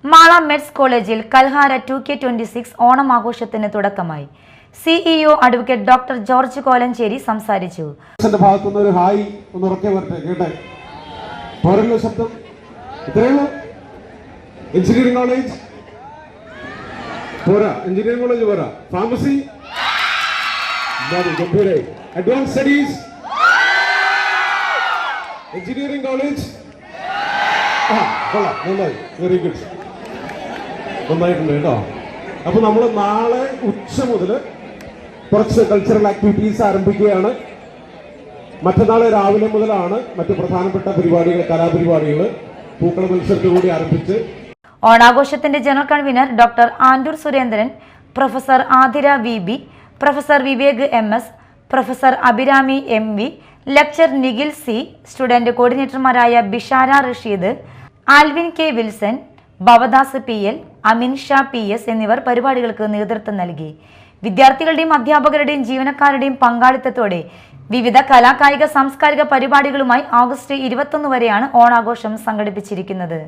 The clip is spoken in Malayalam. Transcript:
മാള മെഡ്സ് കോളേജിൽ കൽഹാര 2K26 ഓണം ആഘോഷത്തിന് തുടക്കമായി. CEO advocate doctor George Kolenchery സംസാരിച്ചു. ഭാഗത്തുനിന്ന് ഹായ് ഒന്ന് ഉറക്കെ വരട്ടെ കേട്ടെ. പോരല്ലോ ശബ്ദം. ഇത്രയുള്ളൂ. എഞ്ചിനീയറിംഗ് കോളേജ് പോരാ, എഞ്ചിനീയറിംഗ് കോളേജ് പോരാ, pharmacy advance studies engineering college കൊള്ളാം, നന്നായി, വെരി ഗുഡ്, നന്നായിട്ടുണ്ട് കേട്ടോ. അപ്പൊ നമ്മൾ നാളെ ഉച്ച മുതൽ കുറച്ച് കൾച്ചറൽ ആക്ടിവിറ്റീസ് ആരംഭിക്കുകയാണ്. മറ്റന്നാൾ രാവിലെ മുതലാണ് മറ്റു പ്രധാനപ്പെട്ട പരിപാടികൾ, കലാപരിപാടികൾ, പൂക്കള മത്സരത്തോടുകൂടി ആരംഭിച്ച് ഓണാഘോഷത്തിന്റെ general convener doctor Andoor Surendran, professor Athira VB, professor Vivek MS, professor Abhirami MV, lecturer Nikhil C, student കോർഡിനേറ്റർമാരായ Bishara Rasheed, Alvin K Wilson, Bhavadas PL, Amin Shah PS എന്നിവർ പരിപാടികൾക്ക് നേതൃത്വം നൽകി. വിദ്യാർത്ഥികളുടെയും അധ്യാപകരുടെയും ജീവനക്കാരുടെയും പങ്കാളിത്തത്തോടെ വിവിധ കലാകായിക സാംസ്കാരിക പരിപാടികളുമായി ഓഗസ്റ്റ് 21 വരെയാണ് ഓണാഘോഷം സംഘടിപ്പിച്ചിരിക്കുന്നത്.